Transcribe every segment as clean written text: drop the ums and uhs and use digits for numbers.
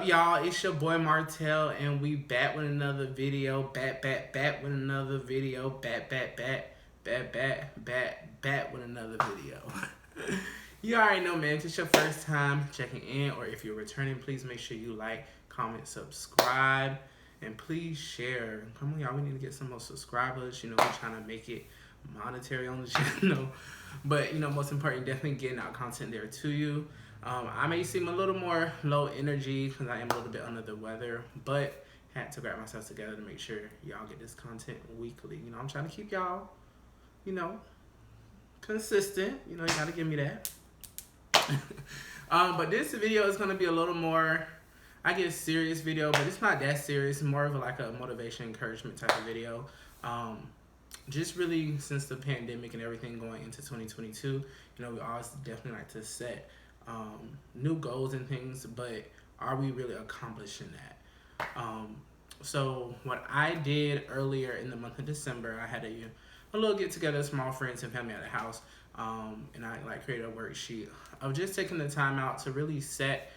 up, y'all? It's your boy Martel, and we back with another video. Back with another video. Back with another video. You already know, man. If it's your first time checking in, or if you're returning, please make sure you like, comment, subscribe, and please share. Come on, y'all. We need to get some more subscribers. You know, we're trying to make it monetary on the channel. But, you know, most important, definitely getting out content there to you. I may seem a little more low energy because I am a little bit under the weather, but had to grab myself together to make sure y'all get this content weekly. You know, I'm trying to keep y'all, you know, consistent. You know, you got to give me that. But this video is going to be a little more, I guess, serious video, but it's not that serious. It's more of like a motivation, encouragement type of video. Just really since the pandemic and everything going into 2022, you know, we always definitely like to set new goals and things, but are we really accomplishing that? So what I did earlier in the month of December, I had a little get together, small friends and family at the house, and I like created a worksheet of just taking the time out to really set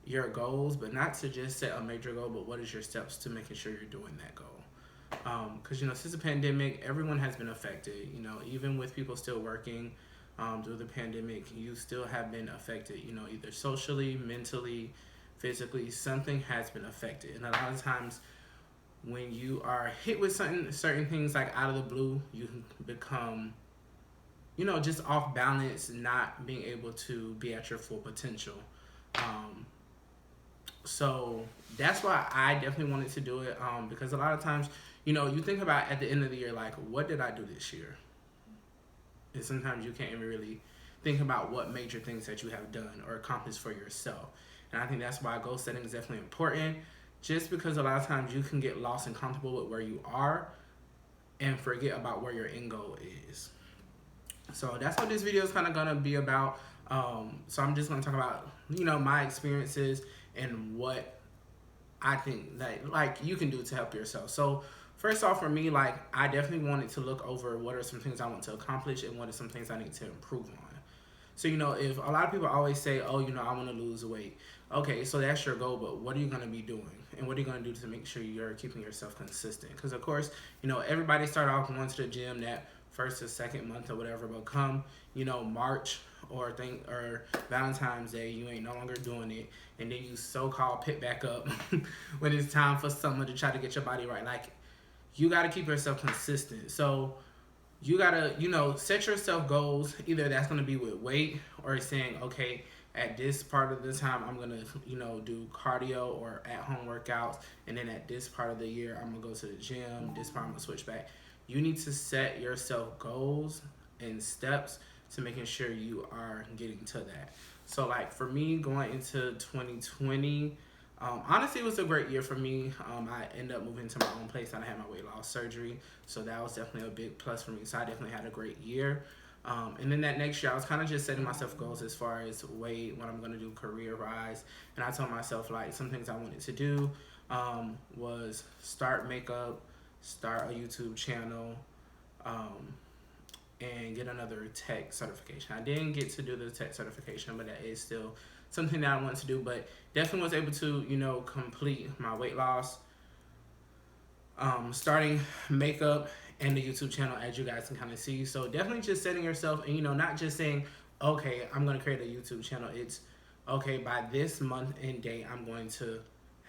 your goals, but not to just set a major goal, but what is your steps to making sure you're doing that goal. Because, you know, since the pandemic, everyone has been affected. You know, even with people still working through the pandemic, you still have been affected, you know, either socially, mentally, physically. Something has been affected. And a lot of times when you are hit with certain things like out of the blue, you can become, you know, just off balance, not being able to be at your full potential. So that's why I definitely wanted to do it, because a lot of times, you know, you think about at the end of the year, like, what did I do this year? And sometimes you can't even really think about what major things that you have done or accomplished for yourself. And I think that's why goal setting is definitely important, just because a lot of times you can get lost and comfortable with where you are and forget about where your end goal is. So that's what this video is kind of going to be about. So I'm just going to talk about, you know, my experiences and what I think that, like, you can do to help yourself. So first off, for me, like, I definitely wanted to look over what are some things I want to accomplish and what are some things I need to improve on. So, you know, if a lot of people always say, oh, you know, I want to lose weight. Okay, so that's your goal, but what are you going to be doing? And what are you going to do to make sure you're keeping yourself consistent? Because, of course, you know, everybody start off going to the gym that first or second month or whatever, but come, you know, March or Valentine's Day, you ain't no longer doing it, and then you so-called pick back up when it's time for summer to try to get your body right. Like, you got to keep yourself consistent. So you got to, you know, set yourself goals. Either that's going to be with weight, or saying, okay, at this part of the time, I'm going to, you know, do cardio or at-home workouts, and then at this part of the year, I'm going to go to the gym. This part, I'm going to switch back. You need to set yourself goals and steps to making sure you are getting to that. So, like, for me, going into 2020, honestly, it was a great year for me. I ended up moving to my own place, and I had my weight loss surgery, so that was definitely a big plus for me. So I definitely had a great year. And then that next year, I was kind of just setting myself goals as far as weight, what I'm going to do career-wise. And I told myself, like, some things I wanted to do was start makeup, start a YouTube channel, and get another tech certification. I didn't get to do the tech certification, but that is still something that I want to do. But definitely was able to, you know, complete my weight loss, starting makeup and the YouTube channel, as you guys can kind of see. So definitely just setting yourself, and, you know, not just saying, okay, I'm going to create a YouTube channel. It's, okay, by this month and day, I'm going to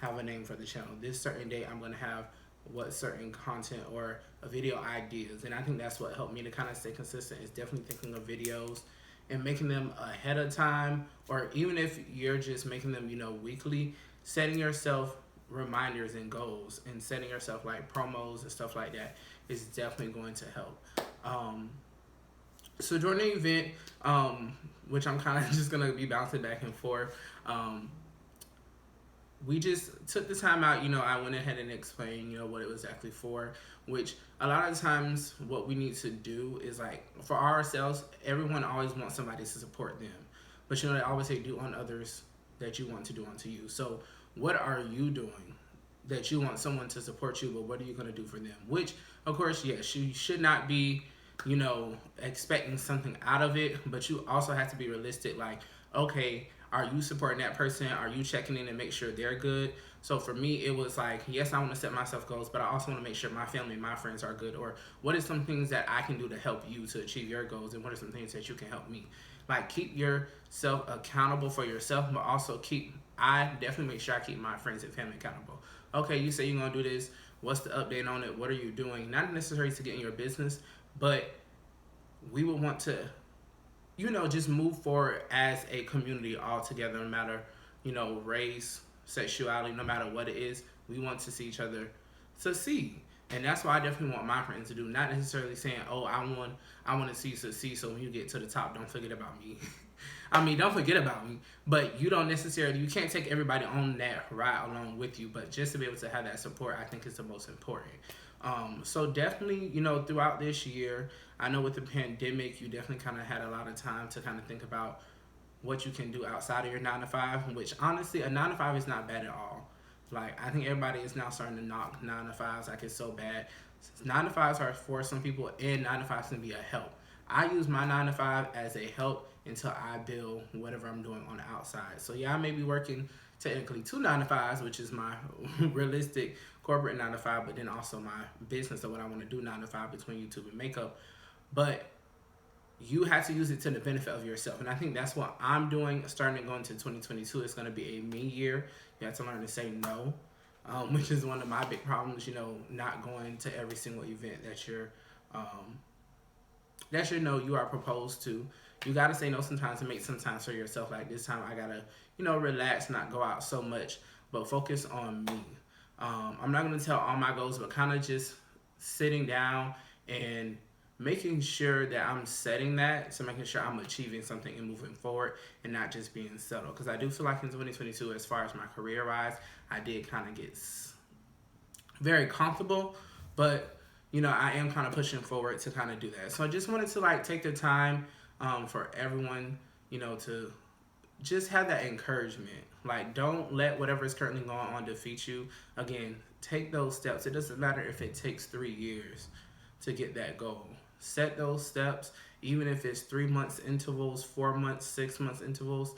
have a name for the channel. This certain day, I'm going to have what certain content or video ideas. And I think that's what helped me to kind of stay consistent, is definitely thinking of videos and making them ahead of time, or even if you're just making them, you know, weekly, setting yourself reminders and goals, and setting yourself like promos and stuff like that is definitely going to help. So during the event, which I'm kind of just gonna be bouncing back and forth, we just took the time out. You know, I went ahead and explained, you know, what it was exactly for, which a lot of times what we need to do is, like, for ourselves, everyone always wants somebody to support them. But, you know, they always say, do on others that you want to do unto you. So what are you doing that you want someone to support you, but what are you going to do for them? Which, of course, yes, you should not be, you know, expecting something out of it, but you also have to be realistic. Like, okay, Are you supporting that person? Are you checking in to make sure they're good? So for me, it was like, yes, I want to set myself goals, but I also want to make sure my family and my friends are good. Or what are some things that I can do to help you to achieve your goals? And what are some things that you can help me? Like, keep yourself accountable for yourself, but also I definitely make sure I keep my friends and family accountable. Okay, you say you're going to do this. What's the update on it? What are you doing? Not necessarily to get in your business, but we would want to, just move forward as a community all together, no matter, race, sexuality, no matter what it is. We want to see each other succeed. And that's what I definitely want my friends to do. Not necessarily saying, oh, I want to see you succeed, so when you get to the top, don't forget about me. I mean, don't forget about me, but you can't take everybody on that ride along with you, but just to be able to have that support, I think is the most important. So definitely, throughout this year, I know with the pandemic, you definitely kind of had a lot of time to kind of think about what you can do outside of your 9 to 5, which honestly, a 9 to 5 is not bad at all. Like, I think everybody is now starting to knock 9 to 5s like it's so bad. 9 to 5s are for some people, and 9 to 5s can be a help. I use my 9 to 5 as a help until I build whatever I'm doing on the outside. So yeah, I may be working technically 2 9 to 5s, which is my realistic corporate 9 to 5, but then also my business of what I want to do 9 to 5 between YouTube and makeup. But you have to use it to the benefit of yourself. And I think that's what I'm doing starting to go into 2022. It's going to be a me year. You have to learn to say no, which is one of my big problems, not going to every single event that you are proposed to. You got to say no sometimes and make some time for yourself. Like this time I got to, relax, not go out so much, but focus on me. I'm not going to tell all my goals, but kind of just sitting down and making sure that I'm setting that, so making sure I'm achieving something and moving forward and not just being settled. Because I do feel like in 2022, as far as my career-wise, I did kind of get very comfortable, but, I am kind of pushing forward to kind of do that. So I just wanted to, take the time for everyone, to just have that encouragement. Like, don't let whatever is currently going on defeat you. Again, take those steps. It doesn't matter if it takes 3 years to get that goal. Set those steps, even if it's 3 months intervals, 4 months, 6 months intervals.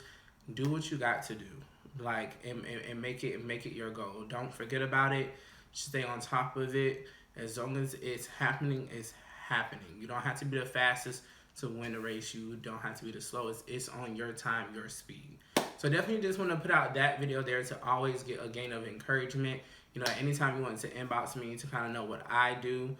Do what you got to do, and make it your goal. Don't forget about it. Stay on top of it. As long as it's happening, it's happening. You don't have to be the fastest to win the race. You don't have to be the slowest. It's on your time, your speed. So definitely just want to put out that video there to always get a gain of encouragement. Anytime you want to inbox me to kind of know what I do,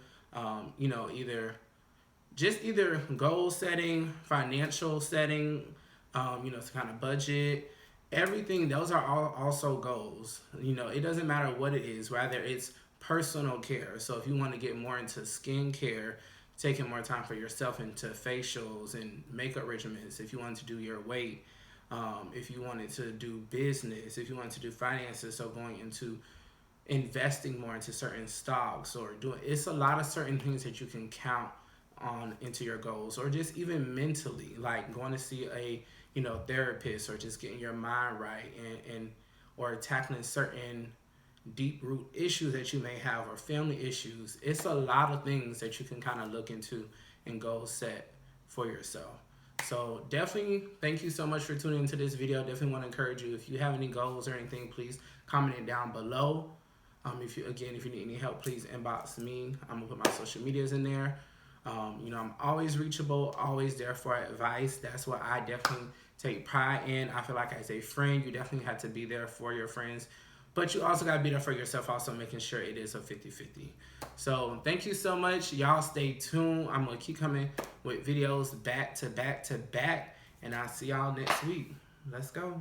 either goal setting, financial setting, to kind of budget, everything. Those are all also goals. It doesn't matter what it is, whether it's personal care. So if you want to get more into skincare, taking more time for yourself into facials and makeup regimens, if you want to do your weight, if you wanted to do business, if you wanted to do finances, so going into investing more into certain stocks or it's a lot of certain things that you can count on into your goals, or just even mentally, like going to see a therapist, or just getting your mind right or tackling certain deep root issues that you may have, or family issues. It's a lot of things that you can kind of look into and goals set for yourself. So definitely thank you so much for tuning into this video. Definitely want to encourage you, if you have any goals or anything, please comment it down below. If you need any help, please inbox me. I'm gonna put my social medias in there. I'm always reachable, always there for advice. That's what I definitely take pride in. I feel like as a friend, you definitely have to be there for your friends, but you also got to be there for yourself, also making sure it is a 50-50. So thank you so much. Y'all stay tuned. I'm going to keep coming with videos back to back to back, and I'll see y'all next week. Let's go.